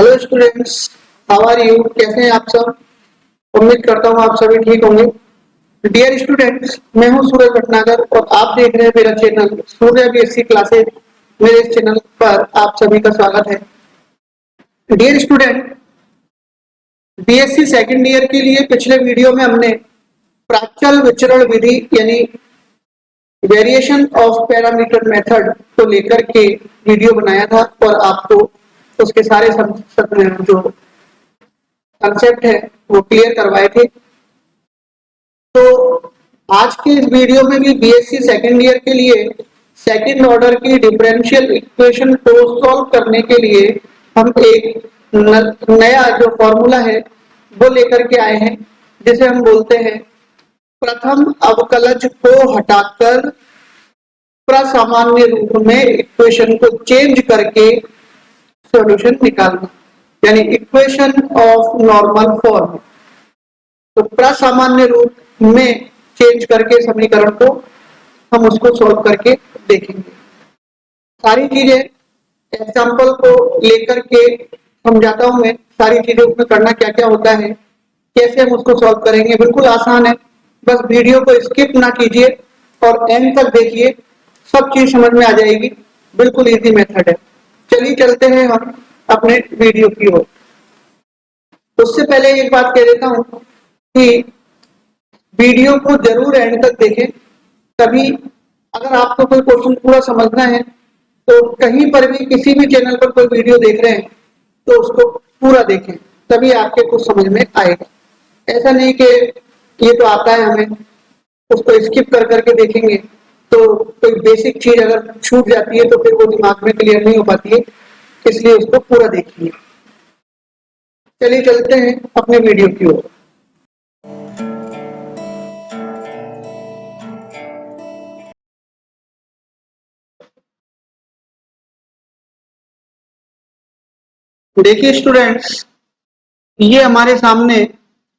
Hello students, how are you? कैसे हैं आप सब? उम्मीद करता हूँ आप सभी ठीक होंगे। डियर स्टूडेंट्स, मैं हूँ सूरज भटनागर और आप देख रहे हैं मेरा चैनल सूर्य बीएससी क्लासेज। मेरे इस चैनल पर आप सभी का स्वागत है। Dear student, BSc second year के लिए पिछले वीडियो में हमने प्राचल विचरण विधि यानी वेरिएशन ऑफ पैरामीटर मेथड को लेकर के वीडियो बनाया था और आपको उसके सारे जो कंसेप्ट है वो क्लियर करवाए थे। तो आज के इस वीडियो में भी बीएससी सेकंड ईयर के लिए सेकंड ऑर्डर की डिफरेंशियल इक्वेशन को सॉल्व करने के लिए हम एक नया जो फॉर्मूला है वो लेकर के आए हैं, जिसे हम बोलते हैं प्रथम अवकलज को हटाकर प्रसामान्य रूप में इक्वेशन को चेंज करके सॉल्यूशन निकालना, यानी इक्वेशन ऑफ नॉर्मल फॉर्म। तो प्रसामान्य रूप में चेंज करके समीकरण को हम उसको सॉल्व करके देखेंगे। सारी चीजें एग्जाम्पल को लेकर के समझाता हूं मैं, सारी चीजें उसमें करना क्या क्या होता है, कैसे हम उसको सॉल्व करेंगे। बिल्कुल आसान है, बस वीडियो को स्किप ना कीजिए और एंड तक देखिए, सब चीज समझ में आ जाएगी। बिल्कुल इजी मेथड है। चलिए चलते हैं हम अपने वीडियो की ओर। उससे पहले एक बात कह देता हूं कि वीडियो को जरूर एंड तक देखें। तभी अगर आपको कोई क्वेश्चन पूरा समझना है तो कहीं पर भी किसी भी चैनल पर कोई वीडियो देख रहे हैं तो उसको पूरा देखें, तभी आपके कुछ समझ में आएगा। ऐसा नहीं कि ये तो आता है हमें, उसको स्किप कर करके देखेंगे तो कोई बेसिक चीज अगर छूट जाती है तो फिर वो दिमाग में क्लियर नहीं हो पाती है, इसलिए उसको पूरा देखिए। चलिए चलते हैं अपने वीडियो की ओर। देखिए स्टूडेंट्स, ये हमारे सामने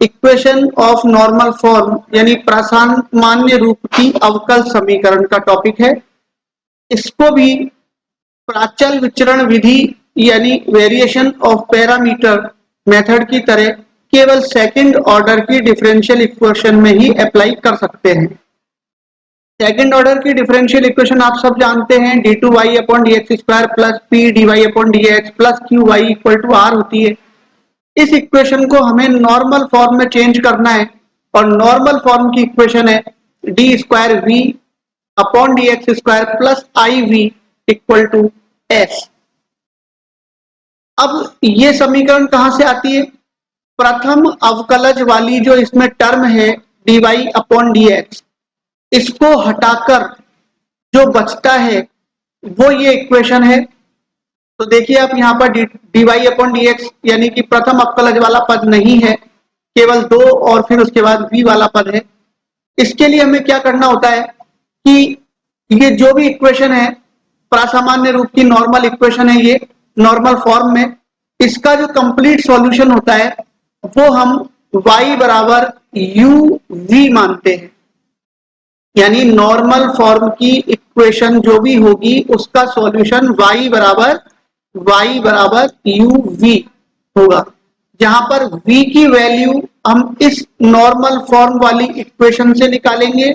इक्वेशन ऑफ नॉर्मल फॉर्म यानी प्रासामान्य रूप की अवकल समीकरण का टॉपिक है। इसको भी प्राचल विचरण विधि यानी वेरिएशन ऑफ पैरामीटर मेथड की तरह केवल सेकंड ऑर्डर की डिफरेंशियल इक्वेशन में ही अप्लाई कर सकते हैं। सेकंड ऑर्डर की डिफरेंशियल इक्वेशन आप सब जानते हैं, d2y upon dx square plus p dy upon dx plus qy equal to r होती है। इस इक्वेशन को हमें नॉर्मल फॉर्म में चेंज करना है और नॉर्मल फॉर्म की इक्वेशन है D square V upon D X square plus I V equal to S. अब ये समीकरण कहां से आती है? प्रथम अवकलज वाली जो इसमें टर्म है D Y upon D X, इसको हटाकर जो बचता है वो ये इक्वेशन है। तो देखिए आप यहाँ पर D Y upon D X यानी कि प्रथम अवकलज वाला पद नहीं है, केवल दो और फिर उसके बाद v वाला पद है। इसके लिए हमें क्या करना होता है कि ये जो भी इक्वेशन है प्रासामान्य रूप की नॉर्मल इक्वेशन है, ये नॉर्मल फॉर्म में इसका जो कंप्लीट सॉल्यूशन होता है वो हम y बराबर u v मानते हैं। यानी नॉर्मल फॉर्म की इक्वेशन जो भी होगी उसका सॉल्यूशन y बराबर u v होगा, जहां पर v की वैल्यू हम इस नॉर्मल फॉर्म वाली इक्वेशन से निकालेंगे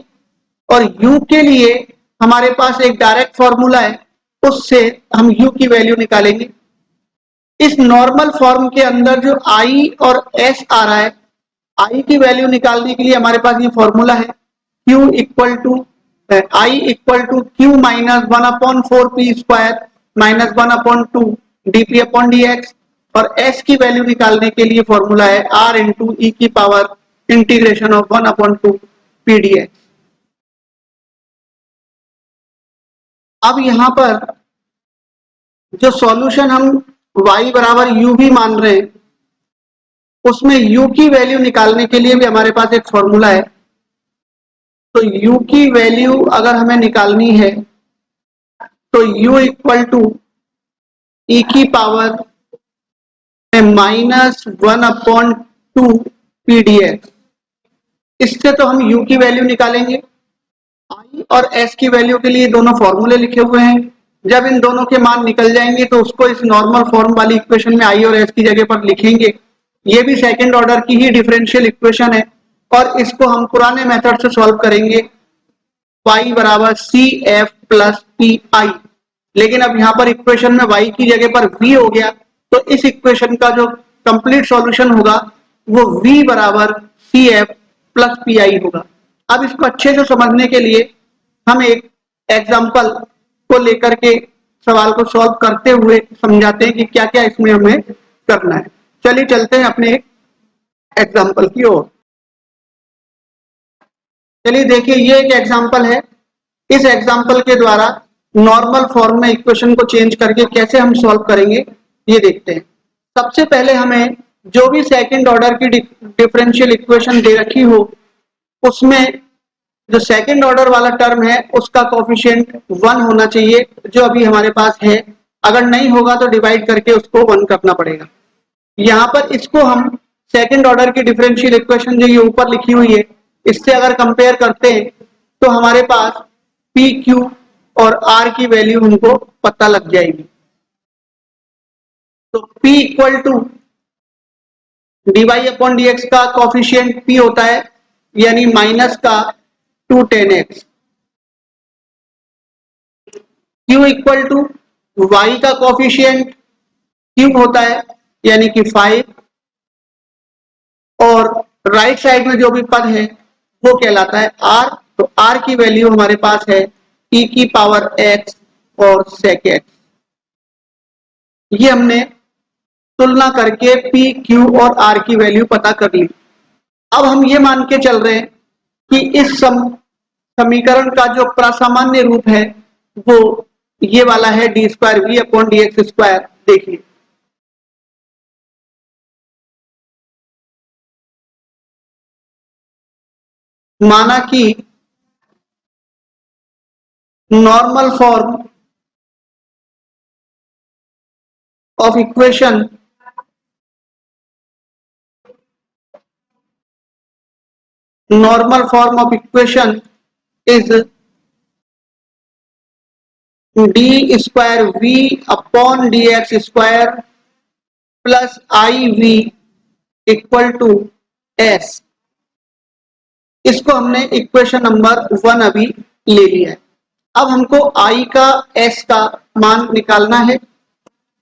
और u के लिए हमारे पास एक डायरेक्ट फॉर्मूला है, उससे हम u की वैल्यू निकालेंगे। इस नॉर्मल फॉर्म के अंदर जो i और s आ रहा है, i की वैल्यू निकालने के लिए हमारे पास ये फॉर्मूला है q equal to i equal to q minus 1/4 p square minus 1/2 dp upon dx, और s की वैल्यू निकालने के लिए फॉर्मूला है r इंटू e की power integration of 1/2 p dx। अब यहां पर जो सॉल्यूशन हम y बराबर u भी मान रहे हैं, उसमें u की वैल्यू निकालने के लिए भी हमारे पास एक फॉर्मूला है। तो u की वैल्यू अगर हमें निकालनी है तो u इक्वल टू e की power minus 1/2 P D x. इससे तो हम u की वैल्यू निकालेंगे। i और s की वैल्यू के लिए दोनों फॉर्मूले लिखे हुए हैं, जब इन दोनों के मान निकल जाएंगे तो उसको इस नॉर्मल फॉर्म वाली इक्वेशन में आई और एस की जगह पर लिखेंगे। ये भी सेकंड ऑर्डर की ही डिफरेंशियल इक्वेशन है और इसको हम पुराने मेथड से सॉल्व करेंगे, y बराबर C F plus P I. लेकिन अब यहाँ पर इक्वेशन में y की जगह पर v हो गया, तो इस इक्वेशन का जो कंप्लीट सॉल्यूशन होगा वो v बराबर C F plus P I होगा। अब इसको अच्छे से समझने के लिए हम एक एग्जाम्पल को लेकर के सवाल को सॉल्व करते हुए समझाते हैं कि क्या क्या इसमें हमें करना है। चलिए चलते हैं अपने एग्जाम्पल की ओर। चलिए देखिए, ये एक एग्जाम्पल है। इस एग्जाम्पल के द्वारा नॉर्मल फॉर्म में इक्वेशन को चेंज करके कैसे हम सॉल्व करेंगे ये देखते हैं। सबसे पहले हमें जो भी सेकंड ऑर्डर की डिफरेंशियल इक्वेशन दे रखी हो उसमें जो सेकंड ऑर्डर वाला टर्म है उसका कोफिशिएंट 1 होना चाहिए, जो अभी हमारे पास है। अगर नहीं होगा तो डिवाइड करके उसको 1 करना पड़ेगा। यहाँ पर इसको हम सेकंड ऑर्डर की डिफरेंशियल इक्वेशन जो ये ऊपर लिखी हुई है इससे अगर कंपेयर करते हैं तो हमारे पास पी क्यू और आर की वैल्यू हमको पता लग जाएगी। तो P equal to D Y upon D X का कॉफिशिएंट P होता है, यानी माइनस का 2 10x। Q equal to y का कॉफिशिएंट क्यूब होता है, यानी कि 5, और राइट साइड में जो भी पद है वो कहलाता है r। तो r की वैल्यू हमारे पास है e की पावर x और sec x। ये हमने तुलना करके p, q और r की वैल्यू पता कर ली। अब हम ये मान के चल रहे हैं कि इस समीकरण का जो प्रासामान्य रूप है वो ये वाला है D square V upon D X square. देखिए, माना कि normal form of equation is D square V upon D X square plus I V equal to S. इसको हमने इक्वेशन नंबर 1 अभी ले लिया है। अब हमको आई का एस का मान निकालना है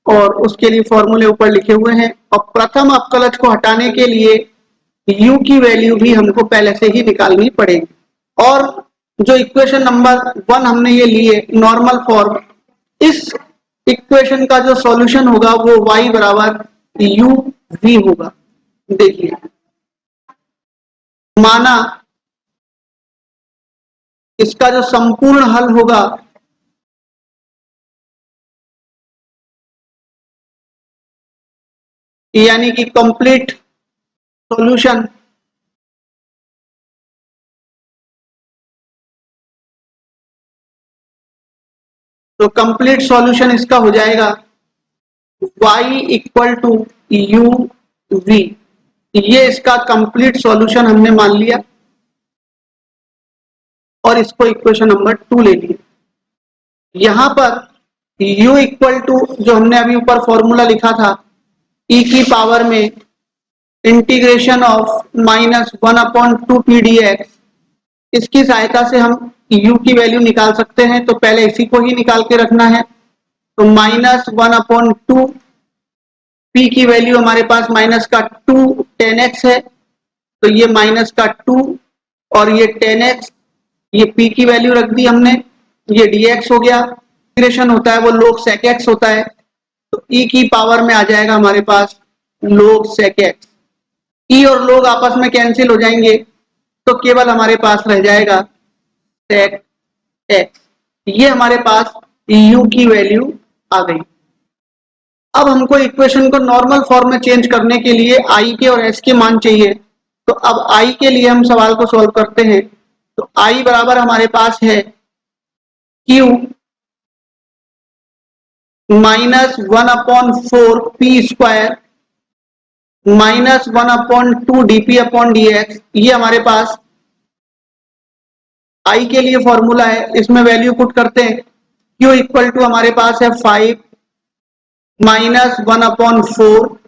और उसके लिए फॉर्मूले ऊपर लिखे हुए हैं, और प्रथम अपकलज को हटाने के लिए u की वैल्यू भी हमको पहले से ही निकालनी पड़ेगी। और जो इक्वेशन नंबर 1 हमने ये लिए नॉर्मल फॉर्म, इस इक्वेशन का जो सॉल्यूशन होगा वो y बराबर u v होगा। देखिए, माना इसका जो संपूर्ण हल होगा यानी कि कंप्लीट सॉल्यूशन, तो कंप्लीट सॉल्यूशन इसका हो जाएगा y equal to you V. ये इसका कंप्लीट सॉल्यूशन हमने मान लिया और इसको इक्वेशन नंबर 2 ले लिया। यहां पर u इक्वल टू जो हमने अभी ऊपर फॉर्मूला लिखा था e की पावर में integration of -1/2 P D x, इसकी सहायता से हम u की वैल्यू निकाल सकते हैं। तो पहले इसी को ही निकाल के रखना है। तो -1/2 p की वैल्यू हमारे पास माइनस का 2 10x है, तो ये माइनस का 2 और ये 10x, ये p की वैल्यू रख दी हमने, ये dx हो गया। इंटीग्रेशन होता है वो log sec x होता है, तो e की पावर में आ जाएगा हमारे पास log sec x। e और log आपस में कैंसिल हो जाएंगे तो केवल हमारे पास रह जाएगा sec x। ये हमारे पास u की वैल्यू आ गई। अब हमको इक्वेशन को नॉर्मल फॉर्म में चेंज करने के लिए i के और s के मान चाहिए। तो अब i के लिए हम सवाल को सॉल्व करते हैं। तो i बराबर हमारे पास है q -1/4 p square -1/2 dp upon dx। ये हमारे पास i के लिए फॉर्मूला है, इसमें वैल्यू पुट करते हैं क्यू इक्वल टू हमारे पास है 5 माइनस 1/4।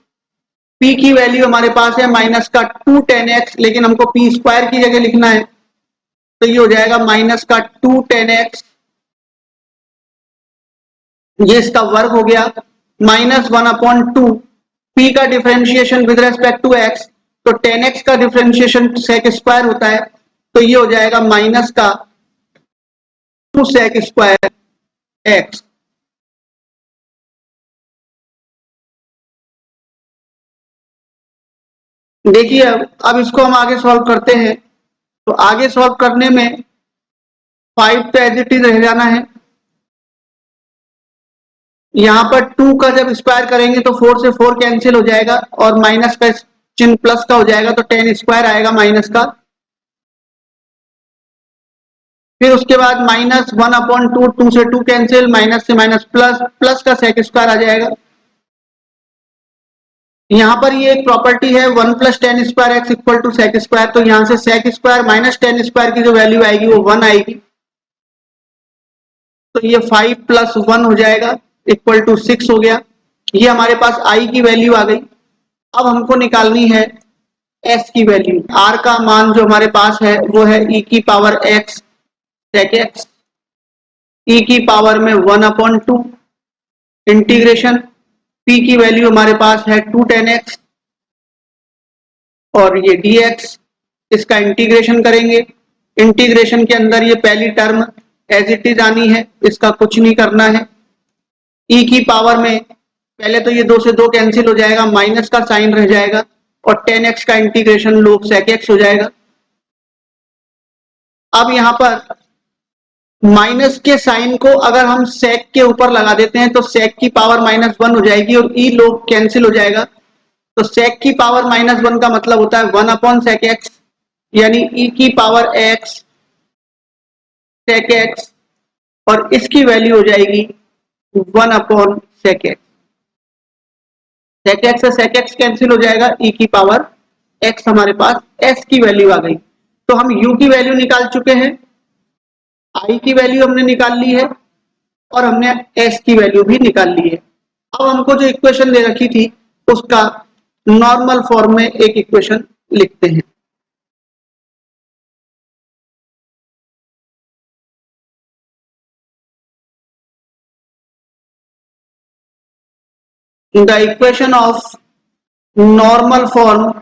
पी की वैल्यू हमारे पास है माइनस का 2 10x, लेकिन हमको पी स्क्वायर की जगह लिखना है, तो ये हो जाएगा माइनस का 2 10x, ये इसका वर्ग हो गया, माइनस 1/2। पी का differentiation with respect to X, तो 10x का डिफरेंशिएशन सेक स्क्वायर होता है, तो ये हो जाएगा माइनस का 2 सेक स्क्वायर एक्स। देखिए अब इसको हम आगे सॉल्व करते हैं, तो आगे सॉल्व करने में 5 तो एज इट इज रह जाना है, यहाँ पर 2 का जब स्क्वायर करेंगे तो 4 से 4 कैंसिल हो जाएगा और माइनस का चिन्ह प्लस का हो जाएगा, तो 10 स्क्वायर आएगा माइनस का। फिर उसके बाद माइनस 1/2, 2 से 2 कैंसिल, माइनस से माइनस प्लस, प्लस का सेक स्क्वायर आ जाएगा। यहाँ पर ये एक प्रॉपर्टी है 1 + 10 square X equal to sec square, तो यहाँ से सेक स्क्वायर माइनस 10 स्क्वायर की जो वैल्यू आएगी वो 1 आएगी, तो ये 5 + 1 हो जाएगा इक्वल टू 6 हो गया। ये हमारे पास आई की वैल्यू आ गई। अब हमको निकालनी है एस की वैल्यू। आर का मान जो हमारे पास है वो है ई की पावर एक्स सेक एक्स, ई की पावर में 1/2 इंटीग्रेशन, पी की वैल्यू हमारे पास है 2 10x और ये dx, इसका इंटीग्रेशन करेंगे। इंटीग्रेशन के अंदर ये पहली टर्म एज इट इज आनी है, इसका कुछ नहीं करना है। ई की पावर में पहले तो ये 2 से 2 कैंसिल हो जाएगा, माइनस का साइन रह जाएगा और 10x का इंटीग्रेशन लोग सेक एक्स हो जाएगा। अब यहाँ पर माइनस के साइन को अगर हम सेक के ऊपर लगा देते हैं तो सेक की पावर -1 हो जाएगी और ई लोग कैंसिल हो जाएगा, तो सेक की पावर -1 का मतलब होता है 1/sec x, यानी ई की पावर x sec x, और इसकी वैल्यू हो जाएगी 1/sec x। sec x से sec x कैंसिल हो जाएगा, ई की पावर x हमारे पास s की वैल्यू आ गई। तो हम u की वैल्यू निकाल चुके हैं, i की वैल्यू हमने निकाल ली है और हमने s की वैल्यू भी निकाल ली है। अब हमको जो इक्वेशन दे रखी थी उसका नॉर्मल फॉर्म में एक इक्वेशन लिखते हैं। The equation of normal form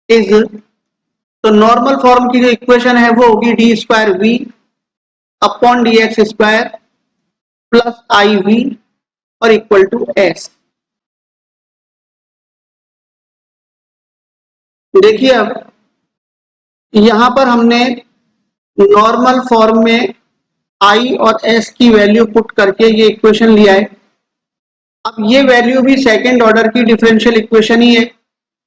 is, तो नॉर्मल फॉर्म की जो इक्वेशन है वो होगी d²v/dx² प्लस iv और इक्वल टू s। देखिए अब यहां पर हमने नॉर्मल फॉर्म में i और s की वैल्यू पुट करके ये इक्वेशन लिया है। अब ये वैल्यू भी सेकेंड ऑर्डर की डिफरेंशियल इक्वेशन ही है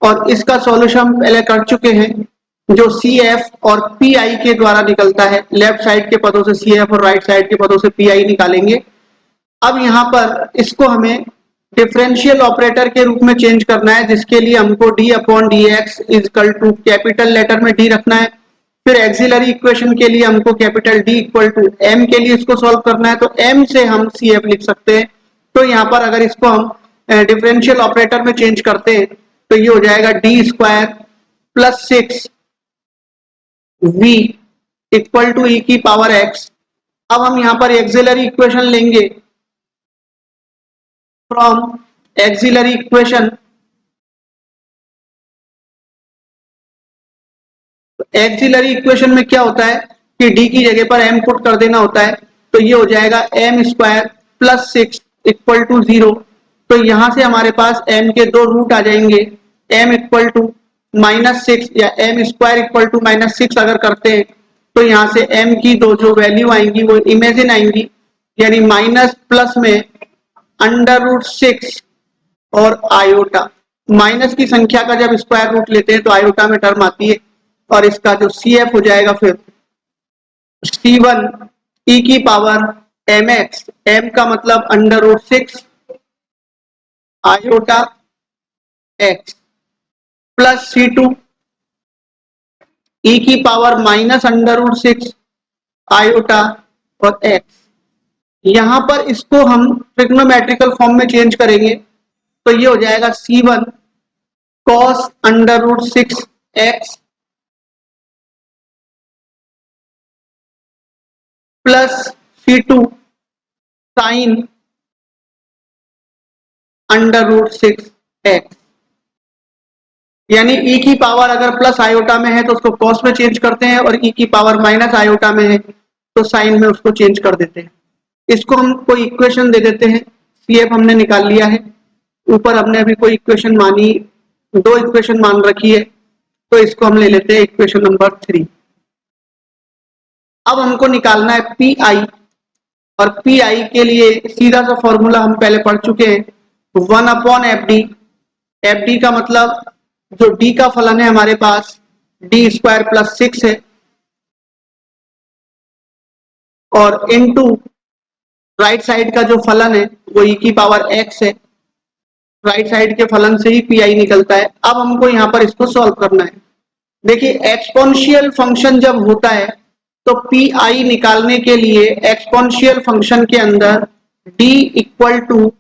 और इसका सॉल्यूशन हम पहले कर चुके हैं, जो CF और PI के द्वारा निकलता है। लेफ्ट साइड के पदों से CF और राइट साइड के पदों से PI निकालेंगे। अब यहाँ पर इसको हमें डिफरेंशियल ऑपरेटर के रूप में चेंज करना है, जिसके लिए हमको d/dx equal to capital letter में d रखना है। फिर एक्सिलरी इक्वेशन के लिए हमको capital D equal to m के लिए इसको सॉल्व करना है, तो m से हम CF लिख सकते हैं। तो यहाँ पर अगर इसको हम डिफरेंशियल ऑपरेटर में चेंज करते हैं तो ये हो जाएगा d² + 6v equal to e की पावर x। अब हम यहाँ पर एक्सिलरी इक्वेशन लेंगे from auxiliary equation. Auxiliary equation में क्या होता है कि d की जगह पर m पुट कर देना होता है, तो ये हो जाएगा m² + 6 इक्वल टू 0। तो यहां से हमारे पास m के दो रूट आ जाएंगे, m इक्वल टू -6 या m² इक्वल टू -6 अगर करते हैं तो यहाँ से m की दो जो वैल्यू आएंगी वो इमेजिन आएंगी, यानी माइनस प्लस में √6 और आयोटा। माइनस की संख्या का जब स्क्वायर रूट लेते हैं तो आयोटा में टर्म आती है और इसका जो CF हो जाएगा फिर C1 e की पावर mx, m का मतलब √6 iota x plus C2 e की power minus under root 6 iota और x। यहां पर इसको हम ट्रिग्नोमेट्रिकल फॉर्म में चेंज करेंगे तो ये हो जाएगा C1 cos under root 6 x plus C2 sine under root 6 x। यानी e की पावर अगर प्लस आयोटा में है तो उसको कॉस में चेंज करते हैं, और e की पावर माइनस आयोटा में है तो साइन में उसको चेंज कर देते हैं। इसको हम कोई इक्वेशन दे देते हैं। CF हमने निकाल लिया है, ऊपर हमने अभी कोई इक्वेशन मानी, दो इक्वेशन मान रखी है, तो इसको हम ले लेते हैं इक्वेशन नंबर 3। अब हमको निकालना है पी आई, और पी आई के लिए सीधा सा फॉर्मूला हम पहले पढ़ चुके हैं, 1/FD। FD का मतलब जो D का फलन है हमारे पास D² प्लस 6 है, और इनटू राइट साइड का जो फलन है वो e की पावर x है। राइट साइड के फलन से ही पी आई निकलता है। अब हमको यहाँ पर इसको सॉल्व करना है। देखिए एक्सपोनेंशियल फंक्शन जब होता है तो पी आई निकालने के लिए एक्सपोनेंशियल फंक्शन के अंदर d equal to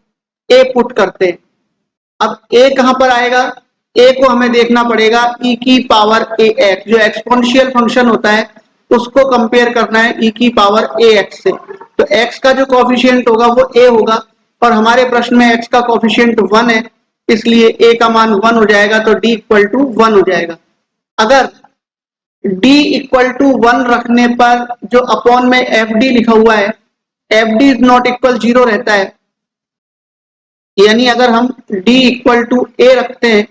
A put करते हैं। अब a कहां पर आएगा, a को हमें देखना पड़ेगा e की पावर ए एक्स, जो एक्सपोनेंशियल फंक्शन होता है उसको कंपेयर करना है e की पावर ए एक्स से। तो x का जो कोफिशिएंट होगा वो a होगा, और हमारे प्रश्न में x का कोफिशिएंट 1 है, इसलिए a का मान 1 हो जाएगा, तो d इक्वल टू 1 हो जाएगा। अगर d इक्वल टू 1 रखने पर जो अपॉन में fd लिखा हुआ है, fd इज नॉट इक्वल 0 रहता है। यानी अगर हम d इक्वल टू ए रखते हैं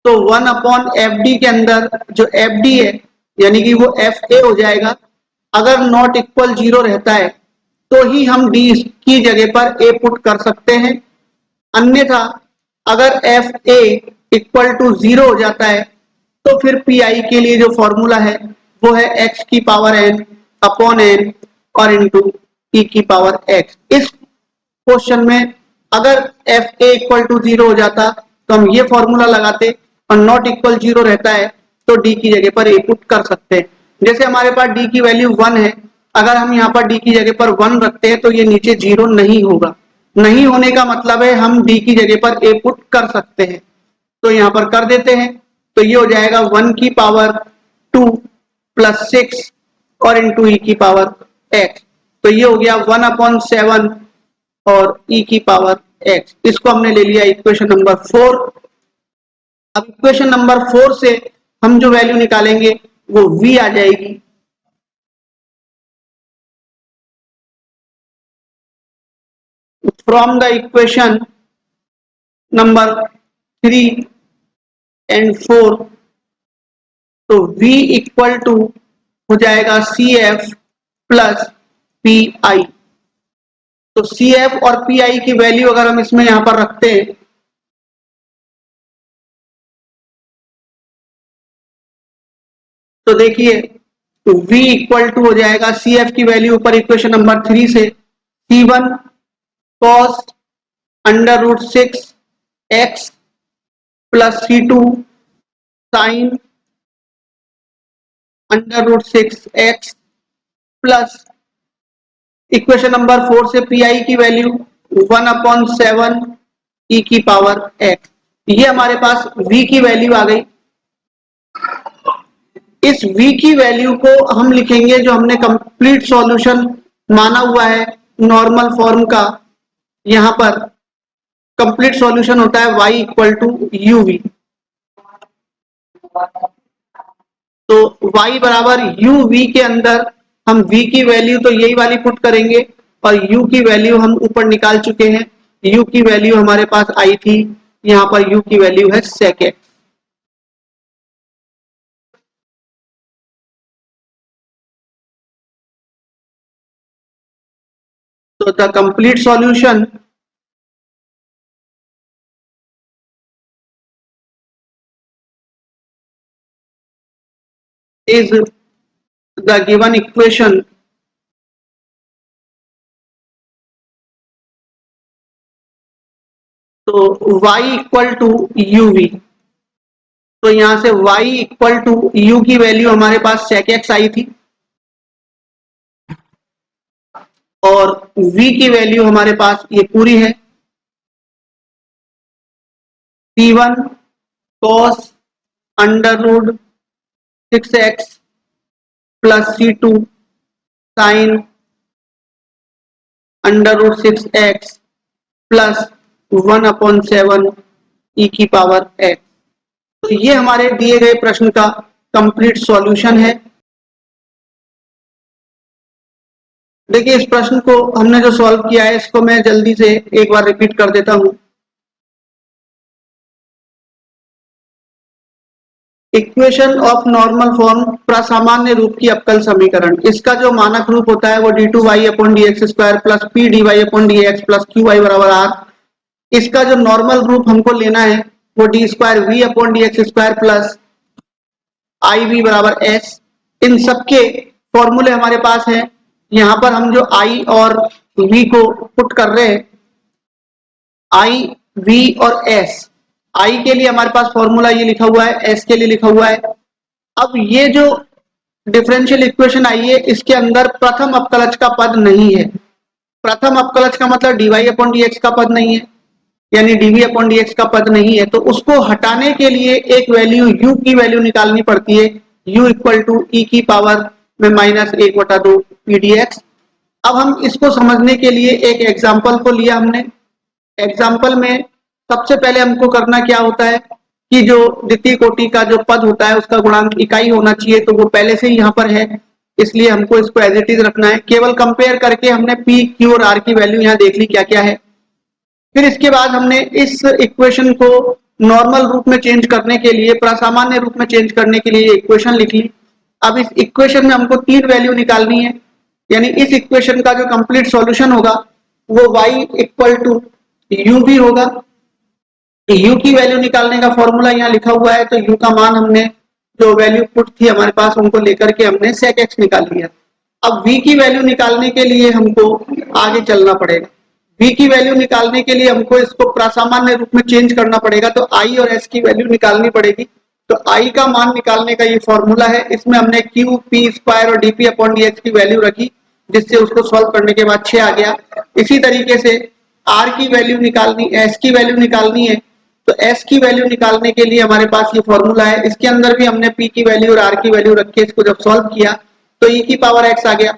तो 1/FD के अंदर जो FD है यानी कि वो FA हो जाएगा। अगर नॉट इक्वल 0 रहता है तो ही हम D की जगह पर A पुट कर सकते हैं, अन्यथा अगर FA इक्वल टू 0 हो जाता है तो फिर PI के लिए जो फॉर्मूला है वो है x की पावर n अपॉन n और इंटू e की पावर x। इस क्वेश्चन में अगर एफ ए इक्वल टू 0 हो जाता तो हम ये फॉर्मूला लगाते, और नॉट इक्वल 0 रहता है तो डी की जगह पर ए पुट कर सकते हैं। जैसे हमारे पास डी की वैल्यू 1 है, अगर हम यहाँ पर डी की जगह पर 1 रखते हैं तो ये नीचे 0 नहीं होगा। नहीं होने का मतलब है हम डी की जगह पर ए पुट कर सकते हैं, तो यहाँ पर कर देते हैं। तो ये हो जाएगा 1 की पावर 2 प्लस 6 और इंटू ई की पावर x। तो ये हो गया 1/7 और e की पावर x। इसको हमने ले लिया इक्वेशन नंबर 4। अब इक्वेशन नंबर 4 से हम जो वैल्यू निकालेंगे वो v आ जाएगी। From the equation number 3 and 4, तो v इक्वल टू हो जाएगा C F plus P I. तो सी एफ और पी आई की वैल्यू अगर हम इसमें यहां पर रखते हैं तो देखिए v इक्वल टू हो जाएगा सी एफ की वैल्यू ऊपर इक्वेशन नंबर 3 से C1 cos under root 6 x plus C2 sine under root 6 x plus equation number 4 से पी आई की वैल्यू 1/7 e की पावर x। ये हमारे पास v की वैल्यू आ गई। इस v की वैल्यू को हम लिखेंगे, जो हमने कंप्लीट सॉल्यूशन माना हुआ है नॉर्मल फॉर्म का, यहां पर कंप्लीट सॉल्यूशन होता है y equal to you v. तो y बराबर यू वी के अंदर हम v की वैल्यू तो यही वाली पुट करेंगे, और u की वैल्यू हम ऊपर निकाल चुके हैं। u की वैल्यू हमारे पास आई थी, यहाँ पर u की वैल्यू है सेकेंड। तो the complete solution is the given equation तो y equal to you v. तो यहां से y इक्वल टू u की वैल्यू हमारे पास sec x आई थी और v की वैल्यू हमारे पास ये पूरी है c1 cos under root 6x plus c2 sine under root 6x plus 1/7 e की पावर x। तो ये हमारे दिए गए प्रश्न का कंप्लीट सॉल्यूशन है। देखिए इस प्रश्न को हमने जो सॉल्व किया है इसको मैं जल्दी से एक बार रिपीट कर देता हूं। इक्वेशन ऑफ नॉर्मल फॉर्म प्रसामान्य रूप की अवकल समीकरण, इसका जो मानक रूप होता है वो d2y upon dx square plus p dy upon dx plus qy बराबर r। इसका जो नॉर्मल रूप हमको लेना है वो D square V upon dx square plus I V बराबर s। इन सबके फॉर्मूले हमारे पास हैं। यहाँ पर हम जो i और v को पुट कर रहे हैं, i, v और s। i के लिए हमारे पास फॉर्मूला ये लिखा हुआ है, s के लिए लिखा हुआ है। अब ये जो डिफरेंशियल इक्वेशन आई है इसके अंदर प्रथम अवकलज का पद नहीं है। प्रथम अवकलज का मतलब dy अपॉन dx का पद नहीं है, यानी dv अपॉन dx का पद नहीं है। तो उसको हटाने के लिए एक वैल्यू u की वैल्यू निकालनी पड़ती है, u इक्वल टू e की पावर में -1/2 p dx। अब हम इसको समझने के लिए एक एग्जाम्पल को लिया हमने। एग्जाम्पल में सबसे पहले हमको करना क्या होता है कि जो द्वितीय कोटि का जो पद होता है उसका गुणांक इकाई होना चाहिए, तो वो पहले से ही यहाँ पर है, इसलिए हमको इसको एज इट इज रखना है। केवल कंपेयर करके हमने p, q और r की वैल्यू यहाँ देख ली क्या क्या है। फिर इसके बाद हमने इस इक्वेशन को नॉर्मल रूप में चेंज करने के लिए, प्रसामान्य रूप में चेंज करने के लिए इक्वेशन लिख ली। अब इस इक्वेशन में हमको 3 वैल्यू निकालनी है, यानी इस इक्वेशन का जो कंप्लीट सॉल्यूशन होगा वो y इक्वल टू u भी होगा। u की वैल्यू निकालने का फॉर्मूला यहाँ लिखा हुआ है, तो u का मान हमने जो वैल्यू पुट थी हमारे पास उनको लेकर के हमने sec x निकाल लिया। अब v की वैल्यू निकालने के लिए हमको आगे चलना पड़ेगा। v की वैल्यू निकालने के लिए हमको इसको प्रासामान्य रूप में चेंज करना पड़ेगा, तो i और s की वैल्यू निकालनी पड़ेगी। तो i का मान निकालने का ये फॉर्मूला है, इसमें हमने q, p स्क्वायर और dp अपॉन dx की वैल्यू रखी, जिससे उसको सॉल्व करने के बाद 6 आ गया। इसी तरीके से r की वैल्यू निकालनी, s की वैल्यू निकालनी है, तो s की वैल्यू निकालने के लिए हमारे पास ये फॉर्मूला है। इसके अंदर भी हमने p की वैल्यू और r की वैल्यू रख के इसको जब सॉल्व किया तो e की पावर x आ गया।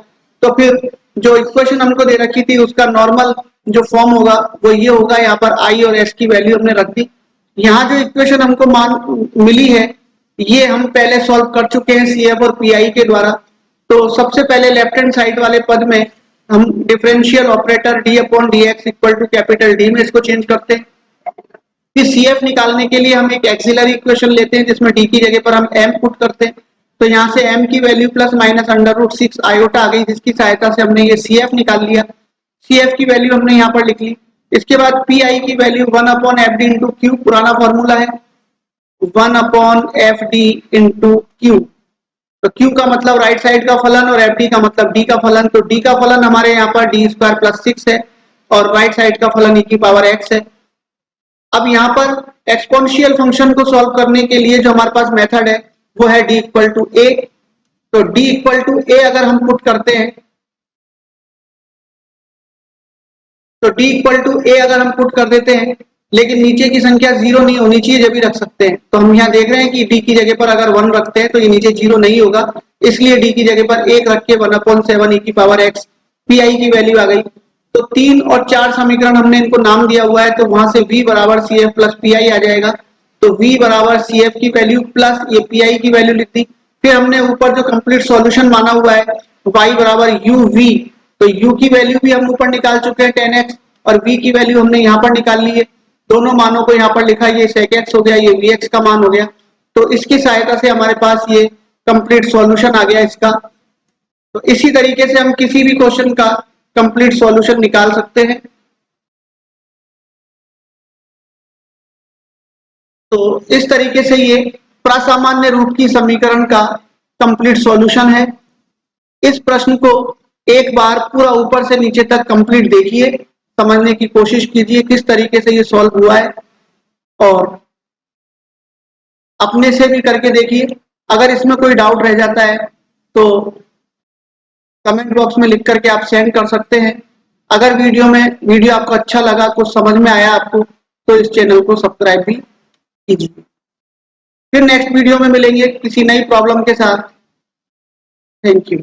तो फिर जो इक्वेशन हमको दे रखी थी उसका नॉर्मल जो फॉर्म होगा वो ये होगा। यहाँ पर i और s की वैल्यू हमने रख दी। यहाँ जो इक्वेशन हमको मान मिली है ये हम पहले सॉल्व कर चुके हैं CF और PI के द्वारा। तो सबसे पहले लेफ्ट हैंड साइड वाले पद में हम differential operator d upon dx equal to capital D में इसको चेंज करते हैं। फिर CF निकालने के लिए हम एक एक्सिलरी इक्वेशन लेते हैं जिसमें d की जगह पर हम m पुट करते हैं। तो यहाँ से m की value plus minus under root 6 iota आ गई, जिसकी सहायता से हमने ये CF निकाल लिया। CF की वैल्यू हमने यहाँ पर लिख ली। इसके बाद PI की value 1 upon F D into Q, पुराना फॉर्मूला है 1 upon F D into Q. तो Q का मतलब राइट साइड का फलन और FD का मतलब D का फलन। तो D का फलन हमारे यहाँ पर D स्क्वायर प्लस 6 है और राइट साइड का फलन e की पावर x है। अब यहाँ पर एक्सपोनेंशियल फंक्शन को सॉल्व करने के लिए जो हमारे पास मेथड है वो है d इक्वल टू ए। तो d इक्वल टू ए अगर हम पुट करते हैं, तो d इक्वल टू ए अगर हम पुट कर देते हैं, लेकिन नीचे की संख्या 0 नहीं होनी चाहिए जब भी रख सकते हैं। तो हम यहाँ देख रहे हैं कि d की जगह पर अगर 1 रखते हैं तो ये नीचे 0 नहीं होगा, इसलिए d की जगह पर 1 रख के 1/7 e की पावर x pi की वैल्यू आ गई। तो 3 और 4 समीकरण हमने इनको नाम दिया हुआ है, तो वहां से v बराबर cf प्लस pi आ जाएगा। तो v बराबर cf की वैल्यू प्लस ये pi की वैल्यू लिख दी। फिर हमने ऊपर जो कंप्लीट सॉल्यूशन माना हुआ है y बराबर uv, तो u की वैल्यू भी हम ऊपर निकाल चुके हैं 10x और v की वैल्यू हमने यहाँ पर निकाल ली है। दोनों मानों को यहाँ पर लिखा, ये sec x हो गया, ये vx का मान हो गया। तो इसकी सहायता से हमारे पास ये कंप्लीट सॉल्यूशन आ गया इसका। तो इसी तरीके से हम किसी भी क्वेश्चन का कंप्लीट सॉल्यूशन निकाल सकते हैं। तो इस तरीके से ये प्रासामान्य रूप की समीकरण का कंप्लीट सॉल्यूशन है। इस प्रश्न को एक बार पूरा ऊपर से नीचे तक कंप्लीट देखिए, समझने की कोशिश कीजिए किस तरीके से ये सॉल्व हुआ है। और अपने से भी करके देखिए। अगर इसमें कोई डाउट रह जाता है तो कमेंट बॉक्स में लिख करके आप सेंड कर सकते हैं। अगर वीडियो आपको अच्छा लगा, कुछ समझ में आया आपको, तो इस चैनल को सब्सक्राइब भी कीजिए। फिर नेक्स्ट वीडियो में मिलेंगे किसी नई प्रॉब्लम के साथ। Thank you.